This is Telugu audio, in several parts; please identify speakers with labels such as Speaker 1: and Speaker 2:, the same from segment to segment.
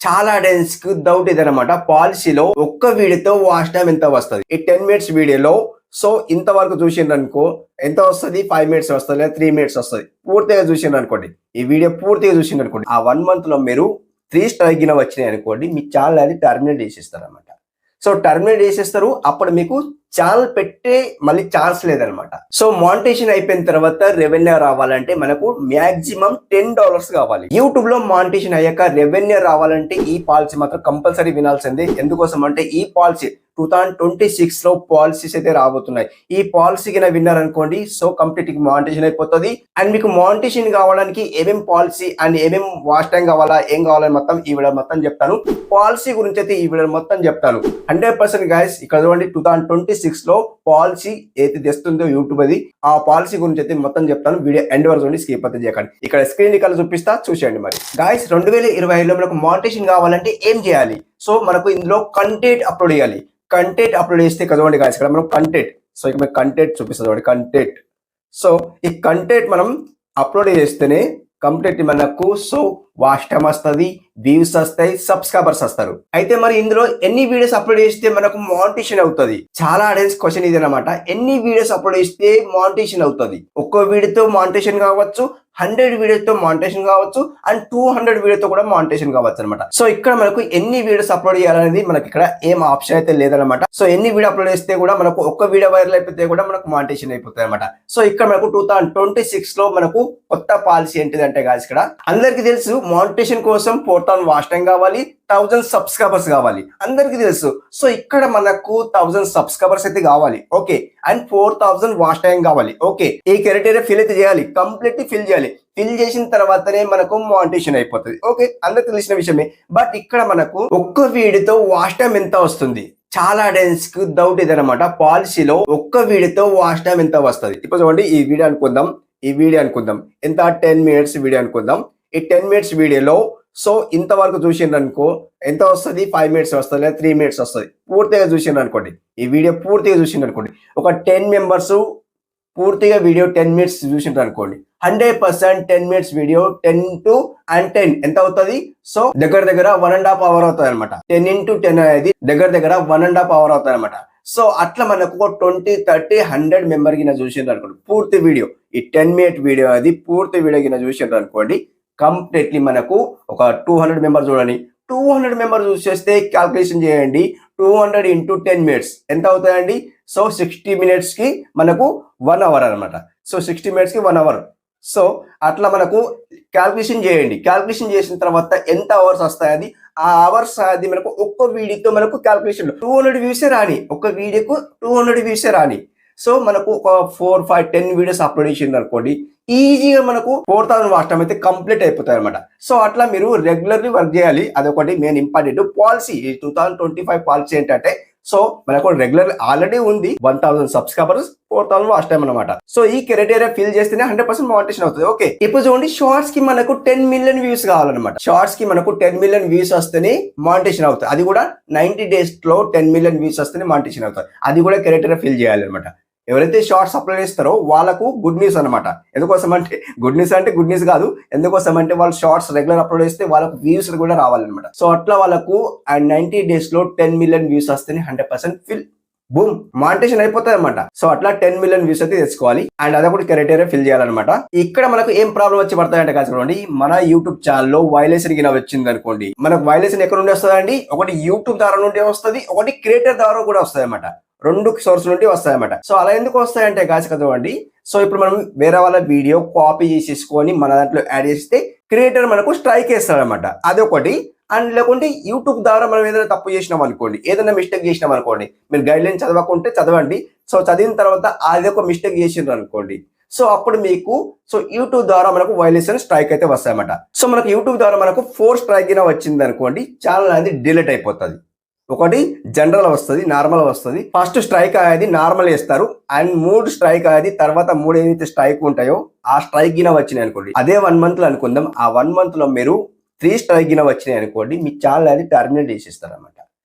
Speaker 1: చాలా డేస్ కి డౌట్ ఇదనమాట. పాలసీలో ఒక్క వీడియోతో వాచ్ టైం ఎంత వస్తుంది? ఈ 10 మినిట్స్ వీడియోలో సో ఇంతవరకు చూసిండ్రనుకో ఎంత వస్తుంది? 5 మినిట్స్ వస్తుంది లేదా 3 మినిట్స్ వస్తుంది. పూర్తిగా చూసిండ్రు అనుకోండి, ఈ వీడియో పూర్తిగా చూసిండ్రు అనుకోండి, ఆ 1 మంత్ లో మీరు 3 స్ట్రైక్ గిన వచ్చినాయి అనుకోండి, మీ ఛానల్ అది టర్మినేట్ చేసేస్తారు అనమాట. సో టర్మినేట్ చేసేస్తారు. అప్పుడు మీకు ఛానల్ పెట్టే మళ్ళీ ఛాన్స్ లేదనమాట. సో మానిటైజేషన్ అయిపోయిన తర్వాత రెవెన్యూ రావాలంటే మనకు మాక్సిమం $10 కావాలి. యూట్యూబ్ లో మానిటైజేషన్ అయ్యాక రెవెన్యూ రావాలంటే ఈ పాలసీ మాత్రం కంపల్సరీ వినాల్సిందే. ఎందుకోసం అంటే ఈ పాలసీ 2026 లో పాలసీస్ అయితే రాబోతున్నాయి. ఈ పాలసీ కింద విన్నర్ అనుకోండి, సో కంప్లీట్ మానిటైజేషన్ అయిపోతుంది. అండ్ మీకు మానిటైజేషన్ కావడానికి ఏమేం పాలసీ అండ్ ఏమేం వాచ్ టైం కావాలా, ఏం కావాలని మొత్తం ఈ వీడియో మొత్తం చెప్తాను. పాలసీ గురించి అయితే ఈ వీడియో మొత్తం చెప్తాను. 100% గైస్ ఇక్కడ చూడండి, 2026 లో పాలసీ ఏది తెస్తుందో యూట్యూబ్ అది, ఆ పాలసీ గురించి అయితే మొత్తం చెప్తాను. వీడియో ఎండ్ వరకు చూడండి, స్కిప్ అయితే చేయకండి. ఇక్కడ స్క్రీన్ ఇక్కడ చూపిస్తా, చూసేయండి. మరి గైస్ 2025లో మనకు మానిటైజేషన్ కావాలంటే ఏం చేయాలి? సో మనకు ఇందులో కంటెంట్ అప్లోడ్ చేయాలి. కంటెంట్ అప్లోడ్ చేస్తే కదవండి గాయస్, ఇక్కడ మనం కంటెంట్, సో ఇక్కడ మీకు కంటెంట్ చూపిస్తుంది చూడండి, కంటెంట్. సో ఈ కంటెంట్ మనం అప్లోడ్ చేస్తేనే కంప్లీట్ మనకు సో వాచ్ టైం వస్తుంది, వ్యూస్ వస్తాయి, సబ్స్క్రైబర్స్ వస్తారు. అయితే మరి ఇందులో ఎన్ని వీడియోస్ అప్లోడ్ చేస్తే మనకు మానిటైజేషన్ అవుతుంది? చాలా ఆడియన్స్ క్వశ్చన్ ఇది అనమాట. ఎన్ని వీడియోస్ అప్లోడ్ చేస్తే మానిటైజేషన్ అవుతుంది? ఒక్కో వీడియోతో మానిటైజేషన్ కావచ్చు, 100 వీడియోతో మానిటైజేషన్ కావచ్చు, అండ్ 200 వీడియోతో కూడా మానిటైజేషన్ కావచ్చు అనమాట. సో ఇక్కడ మనకు ఎన్ని వీడియోస్ అప్లోడ్ చేయాలనేది మనకి ఇక్కడ ఏం ఆప్షన్ అయితే లేదనమాట. సో ఎన్ని వీడియో అప్లోడ్ చేస్తే కూడా మనకు ఒక్క వీడియో వైరల్ అయిపోతే కూడా మనకు మానిటైజేషన్ అయిపోతుంది అనమాట. సో ఇక్కడ మనకు 2026 లో మనకు కొత్త పాలసీ ఏంటిదంటే గాయస్, ఇక్కడ అందరికి తెలుసు మానిటైజేషన్ కోసం 4000 వాచ్ టైం కావాలి, 1000 సబ్స్క్రైబర్స్ కావాలి, అందరికి తెలుసు. సో ఇక్కడ మనకు 1000 సబ్స్క్రైబర్స్ అయితే కావాలి, ఓకే, అండ్ 4000 వాచ్ టైం కావాలి, ఓకే. ఈ క్రైటీరియా ఫిల్ అయితే చేయాలి, కంప్లీట్ ఫిల్ చేయాలి. ఫిల్ చేసిన తర్వాతనే మనకు మానిటైజేషన్ అయిపోతుంది, ఓకే, అందరికి తెలిసిన విషయమే. బట్ ఇక్కడ మనకు ఒక్క వీడియోతో వాచ్ టైం ఎంత వస్తుంది? చాలా డేస్ కి డౌట్ ఇదనమాట. పాలసీలో ఒక్క వీడియోతో వాచ్ టైం ఎంత వస్తుంది? ఇప్పుడు చూడండి, ఈ వీడియో అనుకుందాం, ఎంత 10 మినిట్స్ వీడియో అనుకుందాం. ఈ 10 మినిట్స్ వీడియోలో సో ఇంతవరకు చూసిండ్రు అనుకో ఎంత వస్తుంది? 5 మినిట్స్ వస్తుంది లేదా 3 మినిట్స్ వస్తుంది. పూర్తిగా చూసిండ్రు అనుకోండి, ఈ వీడియో పూర్తిగా చూసిండ్రు అనుకోండి, ఒక 10 మెంబర్స్ పూర్తిగా వీడియో 10 మినిట్స్ చూసిండ్రు అనుకోండి, 100% 10 మినిట్స్ వీడియో 10 to 10 ఎంత అవుతుంది? సో దగ్గర 1.5 అవర్ అవుతుంది అనమాట. 10 into 10 అనేది దగ్గర 1.5 అవర్ అవుతుంది అనమాట. సో అట్లా మనకు 20, 30, 100 మెంబర్ కింద చూసిండ్రు అనుకోండి, పూర్తి వీడియో ఈ 10 మినిట్ వీడియో అది పూర్తి వీడియో కింద చూసిండ్రు అనుకోండి, కంప్లీట్లీ మనకు ఒక 200 మెంబర్ చూడండి. 200 మెంబర్ చూసేస్తే క్యాల్కులేషన్ చేయండి, 200 into 10 మినిట్స్ ఎంత అవుతాయండి? సో 60 మినిట్స్ కి మనకు 1 అవర్ అనమాట. సో 60 మినిట్స్ కి 1 అవర్. సో అట్లా మనకు క్యాల్కులేషన్ చేయండి. క్యాల్కులేషన్ చేసిన తర్వాత ఎంత అవర్స్ వస్తాయి? ఆ అవర్స్ అది మనకు ఒక్క వీడియోతో మనకు క్యాల్కులేషన్ 200 వ్యూసే రాని, ఒక్క వీడియోకు 200 వ్యూసే రాని. సో మనకు ఒక 4, 5, 10 వీడియోస్ అప్లోడ్ చేసిండ్రు అనుకోండి, ఈజీగా మనకు 4000 వాచ్ టైం అయితే కంప్లీట్ అయిపోతాయి అనమాట. సో అట్లా మీరు రెగ్యులర్లీ వర్క్ చేయాలి. అదొకటి మెయిన్ ఇంపార్టెంట్ పాలసీ. ఈ 2025 పాలసీ ఏంటంటే, సో మనకు రెగ్యులర్ ఆల్రెడీ ఉంది 1000 సబ్స్క్రైబర్స్, 4000 వాచ్ టైం అనమాట. సో ఈ క్రైటీరియా ఫిల్ చేస్తేనే 100% మానిటైజేషన్ అవుతుంది, ఓకే. ఇప్పుడు చూడండి, షార్ట్స్ కి మనకు 10 మిలియన్ వ్యూస్ కావాలన్నమాట. షార్ట్స్ కి మనకు 10 మిలియన్ వ్యూస్ వస్తేనే మానిటైజేషన్ అవుతుంది. అది కూడా 90 డేస్ లో 10 మిలియన్ వ్యూస్ వస్తేనే మానిటైజేషన్ అవుతుంది. అది కూడా క్రైటీరియా ఫిల్ చేయాలన్నమాట. ఎవరైతే షార్ట్స్ అప్లోడ్ చేస్తారో వాళ్ళకు గుడ్ న్యూస్ అనమాట. ఎందుకోసం అంటే గుడ్ న్యూస్ కాదు, ఎందుకోసం అంటే వాళ్ళు షార్ట్స్ రెగ్యులర్ అప్లోడ్ చేస్తే వాళ్ళకు వ్యూస్ కూడా రావాలన్నమాట. సో అట్లా వాళ్ళకు 90 డేస్ లో 10 మిలియన్ వ్యూస్ వస్తేనే 100% ఫిల్ బూమ్ మానిటైజేషన్ అయిపోతుంది అనమాట. సో అట్లా 10 మిలియన్ వ్యూస్ అయితే తెచ్చుకోవాలి. అండ్ అదొకటి క్రైటీరియా ఫిల్ చేయాలన్నమాట. ఇక్కడ మనకు ఏం ప్రాబ్లం వచ్చి పడతాయంటే కాసుకోండి, మన యూట్యూబ్ ఛానల్లో వైలేషన్ కింద వచ్చింది అనుకోండి, మనకు వైలేషన్ ఎక్కడ నుండి వస్తుందండి? ఒకటి యూట్యూబ్ ద్వారా నుండి వస్తుంది, ఒకటి క్రియేటర్ ద్వారా కూడా వస్తుంది అనమాట. 2 సోర్స్ నుండి వస్తాయన్నమాట. సో అలా ఎందుకు వస్తాయంటే గాయస్ కదండి, సో ఇప్పుడు మనం వేరే వాళ్ళ వీడియో కాపీ చేసేసుకొని మన దాంట్లో యాడ్ చేస్తే క్రియేటర్ మనకు స్ట్రైక్ వేస్తాడనమాట, అదొకటి. అండ్ లేకుంటే యూట్యూబ్ ద్వారా మనం ఏదైనా తప్పు చేసినాం అనుకోండి, ఏదైనా మిస్టేక్ చేసినాం అనుకోండి, మీరు గైడ్ లైన్ చదవకుంటే చదవండి. సో చదివిన తర్వాత అది ఒక మిస్టేక్ చేసిండ్రు అనుకోండి, సో అప్పుడు మీకు సో యూట్యూబ్ ద్వారా మనకు వైలేషన్ స్ట్రైక్ అయితే వస్తాయన్నమాట. సో మనకు యూట్యూబ్ ద్వారా మనకు 4 స్ట్రైక్ అయినా వచ్చింది అనుకోండి, ఛానల్ అనేది డిలీట్ అయిపోతుంది. ఒకటి జనరల్ వస్తుంది, నార్మల్ వస్తుంది. ఫస్ట్ స్ట్రైక్ అనేది నార్మల్ వేస్తారు, అండ్ 3 స్ట్రైక్ అనేది తర్వాత 3 ఏదైతే స్ట్రైక్ ఉంటాయో ఆ స్ట్రైక్ గిన వచ్చినాయి అనుకోండి, అదే 1 మంత్ లో అనుకుందాం, ఆ 1 మంత్ లో మీరు 3 స్ట్రైక్ గిన వచ్చినాయి అనుకోండి, మీ ఛానల్ అది టర్మినేట్ చేసేస్తారు అనమాట.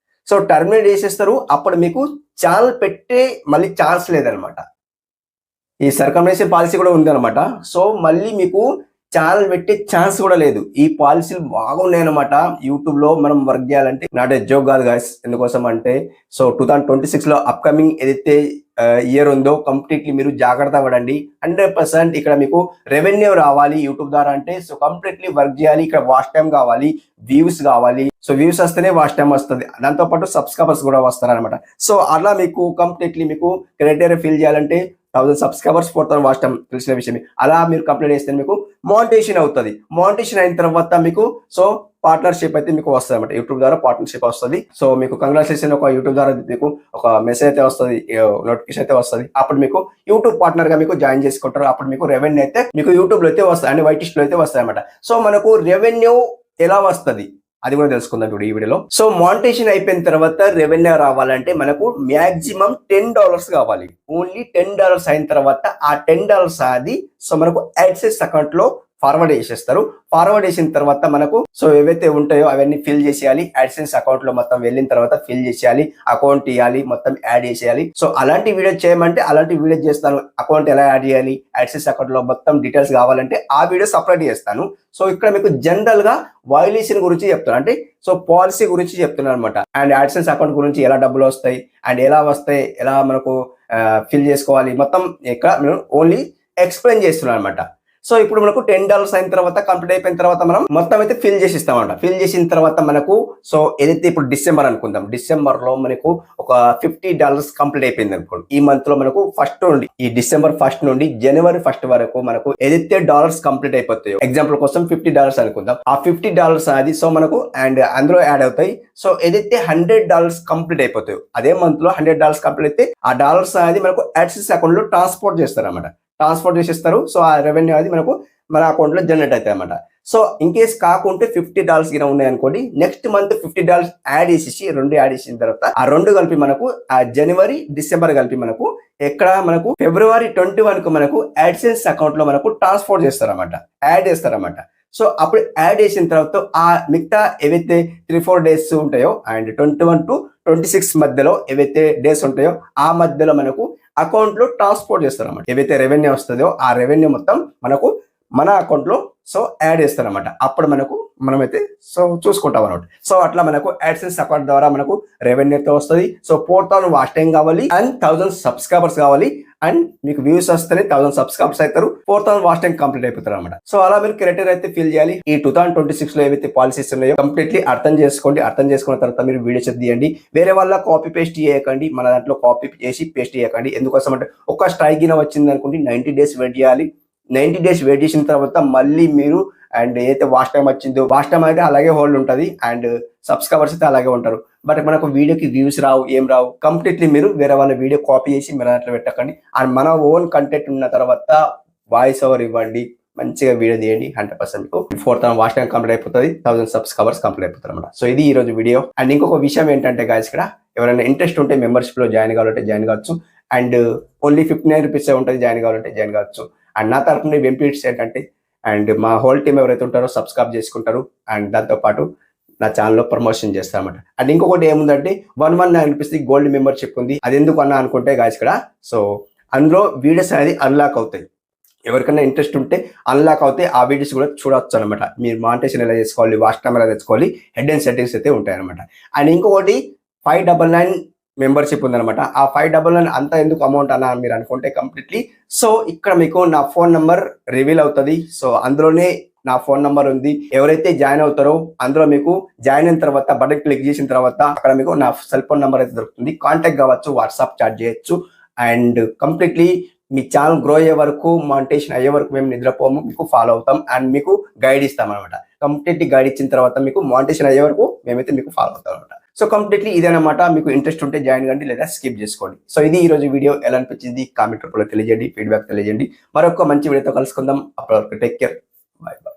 Speaker 1: సో టర్మినేట్ చేసేస్తారు. అప్పుడు మీకు ఛానల్ పెట్టే మళ్ళీ ఛాన్స్ లేదనమాట. ఈ సర్కమ్నేషన్ పాలసీ కూడా ఉంది అనమాట. సో మళ్ళీ మీకు ఛానల్ పెట్టే ఛాన్స్ కూడా లేదు. ఈ పాలసీలు బాగున్నాయి అనమాట. యూట్యూబ్ లో మనం వర్క్ చేయాలంటే నాట్ ఏ జోక్ కాదు గాయస్. ఎందుకోసం అంటే సో 2026 లో అప్కమింగ్ ఏదైతే ఇయర్ ఉందో కంప్లీట్లీ మీరు జాగ్రత్త పడండి. 100% ఇక్కడ మీకు రెవెన్యూ రావాలి యూట్యూబ్ ద్వారా అంటే సో కంప్లీట్లీ వర్క్ చేయాలి. ఇక్కడ వాచ్ టైం కావాలి, వ్యూస్ కావాలి. సో వ్యూస్ వస్తేనే వాచ్ టైం వస్తుంది, దాంతో పాటు సబ్స్క్రైబర్స్ కూడా వస్తారనమాట. సో అలా మీకు కంప్లీట్లీ మీకు క్రైటీరియా ఫిల్ చేయాలంటే 1000 సబ్స్క్రైబర్స్ 4000 వాచ్ టైం తెలిసిన విషయమే. అలా మీరు కంప్లీట్ చేస్తే మీకు మానిటైజేషన్ అవుతుంది. మానిటైజేషన్ అయిన తర్వాత మీకు సో పార్ట్నర్షిప్ అయితే మీకు వస్తుంది అనమాట. యూట్యూబ్ ద్వారా పార్ట్నర్షిప్ వస్తుంది. సో మీకు కంగ్రాచులేషన్ ఒక యూట్యూబ్ ద్వారా మీకు ఒక మెసేజ్ అయితే వస్తుంది, నోటిఫికేషన్ అయితే వస్తుంది. అప్పుడు మీకు యూట్యూబ్ పార్ట్నర్ గా మీకు జాయిన్ చేసుకుంటారు. అప్పుడు మీకు రెవెన్యూ అయితే మీకు యూట్యూబ్ లో అయితే వస్తాయి అండ్ వైట్ లిస్ట్ లో అయితే వస్తాయి అనమాట. సో మనకు రెవెన్యూ ఎలా వస్తుంది అది కూడా తెలుసుకుందాం ఇప్పుడు ఈ వీడియోలో. సో మానిటైజేషన్ అయిపోయిన తర్వాత రెవెన్యూ రావాలంటే మనకు మాక్సిమం $10 కావాలి. ఓన్లీ $10 అయిన తర్వాత ఆ $10 అది సో మనకు యాడ్సెన్స్ అకౌంట్ లో ఫార్వర్డ్ చేసేస్తారు. ఫార్వర్డ్ చేసిన తర్వాత మనకు సో ఏవైతే ఉంటాయో అవన్నీ ఫిల్ చేసేయాలి. యాడ్సెన్స్ అకౌంట్ లో మొత్తం వెళ్ళిన తర్వాత ఫిల్ చేసేయాలి, అకౌంట్ ఇవ్వాలి, మొత్తం యాడ్ చేసేయాలి. సో అలాంటి వీడియో చేయమంటే అలాంటి వీడియో చేస్తాను. అకౌంట్ ఎలా యాడ్ చేయాలి, యాడ్సెన్స్ అకౌంట్ లో మొత్తం డీటెయిల్స్ కావాలంటే ఆ వీడియో సపరేట్ చేస్తాను. సో ఇక్కడ మీకు జనరల్ గా వైలేషన్ గురించి చెప్తాను, అంటే సో పాలసీ గురించి చెప్తున్నాను అనమాట. అండ్ యాడ్సెన్స్ అకౌంట్ గురించి ఎలా డబ్బులు వస్తాయి అండ్ ఎలా వస్తాయి, ఎలా మనకు ఫిల్ చేసుకోవాలి, మొత్తం ఇక్కడ నేను ఓన్లీ ఎక్స్ప్లెయిన్ చేస్తున్నాను అనమాట. సో ఇప్పుడు మనకు $10 అయిన తర్వాత కంప్లీట్ అయిపోయిన తర్వాత మనం మొత్తం అయితే ఫిల్ చేసి ఇస్తామంట. ఫిల్ చేసిన తర్వాత మనకు సో ఏదైతే ఇప్పుడు డిసెంబర్ అనుకుందాం, డిసెంబర్ లో మనకు ఒక $50 కంప్లీట్ అయిపోయింది అనుకోండి. ఈ మంత్ లో మనకు ఫస్ట్ నుండి ఈ డిసెంబర్ 1 నుండి జనవరి 1 వరకు మనకు ఏదైతే డాలర్స్ కంప్లీట్ అయిపోతాయో, ఎగ్జాంపుల్ కోసం $50 అనుకుందాం. ఆ $50 అది సో మనకు అండ్ అందులో యాడ్ అవుతాయి. సో ఏదైతే $100 కంప్లీట్ అయిపోతాయో అదే మంత్ లో $100 కంప్లీట్ అయితే ఆ డాలర్స్ అది మనకు యాడ్సెన్స్ అకౌంట్ లో ట్రాన్స్పోర్ట్ చేస్తారు అన్నమాట. ట్రాన్స్పోర్ట్ చేసేస్తారు. సో ఆ రెవెన్యూ అది మనకు మన అకౌంట్ లో జనరేట్ అవుతాయి అనమాట. సో ఇన్ కేస్ కాకుంటే $50 గిన ఉన్నాయి అనుకోండి, నెక్స్ట్ మంత్ $50 యాడ్ చేసేసి 2 యాడ్ చేసిన తర్వాత ఆ 2 కలిపి మనకు ఆ జనవరి డిసెంబర్ కలిపి మనకు ఎక్కడ మనకు ఫిబ్రవరి 21 కు మనకు యాడ్సెన్స్ అకౌంట్ లో మనకు ట్రాన్స్పోర్ట్ చేస్తారన్నమాట, యాడ్ చేస్తారన్నమాట. సో అప్పుడు యాడ్ చేసిన తర్వాత ఆ మిగతా ఏవైతే 3-4 డేస్ ఉంటాయో అండ్ 21 to 26 మధ్యలో ఏవైతే డేస్ ఉంటాయో ఆ మధ్యలో మనకు అకౌంట్ లో ట్రాన్స్పోర్ట్ చేస్తారన్నమాట. ఏవైతే రెవెన్యూ వస్తుందో ఆ రెవెన్యూ మొత్తం మనకు మన అకౌంట్ లో సో యాడ్ చేస్తారన్నమాట. అప్పుడు మనమైతే సో చూసుకుంటాం అనమాట. సో అట్లా మనకు యాడ్సెన్స్ అకౌంట్ ద్వారా మనకు రెవెన్యూతో వస్తుంది. సో 4000 వాచ్ టైం కావాలి అండ్ 1000 సబ్స్క్రైబర్స్ కావాలి. అండ్ మీకు వ్యూస్ వస్తేనే 1000 సబ్స్క్రైబర్స్ అవుతారు, 4000 వాచ్ టైం కంప్లీట్ అయిపోతారు అనమాట. సో అలా మీరు క్రైటీరియా అయితే ఫిల్ చేయాలి. ఈ 2026 లో ఏవైతే పాలసీస్ ఉన్నాయో కంప్లీట్లీ అర్థం చేసుకోండి. అర్థం చేసుకున్న తర్వాత మీరు వీడియోస్ తీయండి. వేరే వాళ్ళ కాపీ పేస్ట్ చేయకండి, మన దాంట్లో కాపీ చేసి పేస్ట్ చేయకండి. ఎందుకోసం అంటే ఒక స్ట్రైక్ గిన వచ్చింది అనుకోండి 90 days వెయిట్ చేయాలి. 90 days వెయిట్ చేసిన తర్వాత మళ్ళీ మీరు అండ్ ఏదైతే వాచ్ టైం వచ్చిందో వాచ్ టైం అయితే అలాగే హోల్డ్ ఉంటుంది అండ్ సబ్స్క్రైబర్స్ అయితే అలాగే ఉంటారు. బట్ మనకు వీడియోకి వ్యూస్ రావు, ఏం రావు. కంప్లీట్లీ మీరు వేరే వాళ్ళ వీడియో కాపీ చేసి మన దాంట్లో పెట్టకండి. అండ్ మన ఓన్ కంటెంట్ ఉన్న తర్వాత వాయిస్ ఓవర్ ఇవ్వండి, మంచిగా వీడియో తీయండి. 100% మీకు 4000 వాచ్ టైం కంప్లీట్ అయిపోతుంది, 1000 సబ్స్క్రైబర్స్ కంప్లీట్ అయిపోతారు అనమాట. సో ఇది ఈ రోజు వీడియో. అండ్ ఇంకొక విషయం ఏంటంటే గాయస్, ఇక్కడ ఎవరైనా ఇంట్రెస్ట్ ఉంటే మెంబర్షిప్ లో జాయిన్ కావాలంటే జాయిన్ కావచ్చు. అండ్ ఓన్లీ ₹59 ఉంటుంది, జాయిన్ కావాలంటే జాయిన్ కావచ్చు. అండ్ నా తరఫున బెనిఫిట్స్ ఏంటంటే అండ్ మా హోల్ టీమ్ ఎవరైతే ఉంటారో సబ్స్క్రైబ్ చేసుకుంటారు అండ్ దాంతోపాటు నా ఛానల్లో ప్రమోషన్ చేస్తారన్నమాట. అండ్ ఇంకొకటి ఏముందంటే 119 రూపీస్ గోల్డ్ మెంబర్షిప్ ఉంది. అది ఎందుకు అన్నా అనుకుంటే గాయస్ ఇక్కడ సో అందులో వీడియోస్ అనేది అన్లాక్ అవుతాయి. ఎవరికైనా ఇంట్రెస్ట్ ఉంటే అన్లాక్ అవుతే ఆ వీడియోస్ కూడా చూడొచ్చు అనమాట. మీరు మానిటైజేషన్ ఎలా చేసుకోవాలి, వాచ్ టైం ఎలా తెచ్చుకోవాలి, హెడ్ అండ్ సెట్టింగ్స్ అయితే ఉంటాయి అనమాట. అండ్ ఇంకొకటి 599 మెంబర్షిప్ ఉందనమాట. ఆ 599 అంతా ఎందుకు అమౌంట్ అన్న మీరు అనుకుంటే కంప్లీట్లీ సో ఇక్కడ మీకు నా ఫోన్ నంబర్ రివీల్ అవుతుంది. సో అందులోనే నా ఫోన్ నంబర్ ఉంది. ఎవరైతే జాయిన్ అవుతారో అందులో మీకు జాయిన్ అయిన తర్వాత బటన్ క్లిక్ చేసిన తర్వాత అక్కడ మీకు నా సెల్ ఫోన్ నంబర్ అయితే దొరుకుతుంది. కాంటాక్ట్ కావచ్చు, వాట్సాప్ చాట్ చేయొచ్చు. And completely me channel grow అయ్యే వరకు, మానిటైజేషన్ అయ్యే వరకు మేము నిద్రపోము, మీకు ఫాలో అవుతాం అండ్ మీకు గైడ్ ఇస్తాం అనమాట. కంప్లీట్లీ గైడ్ ఇచ్చిన తర్వాత మీకు మానిటైజేషన్ అయ్యే వరకు మేమైతే మీకు ఫాలో అవుతాం అనమాట. సో కంప్లీట్లీ ఇదేనమాట. మీకు ఇంట్రెస్ట్ ఉంటే జాయిన్ కండి లేదా స్కిప్ చేసుకోండి. సో ఇది ఈ రోజు వీడియో. ఎలా అనిపించింది కామెంట్ రూపంలో తెలియజేయండి, ఫీడ్బ్యాక్ తెలియజేయండి. మరొక మంచి వీడియోతో కలుసుకుందాం. అప్పటి వరకు టేక్ కేర్, బై బై.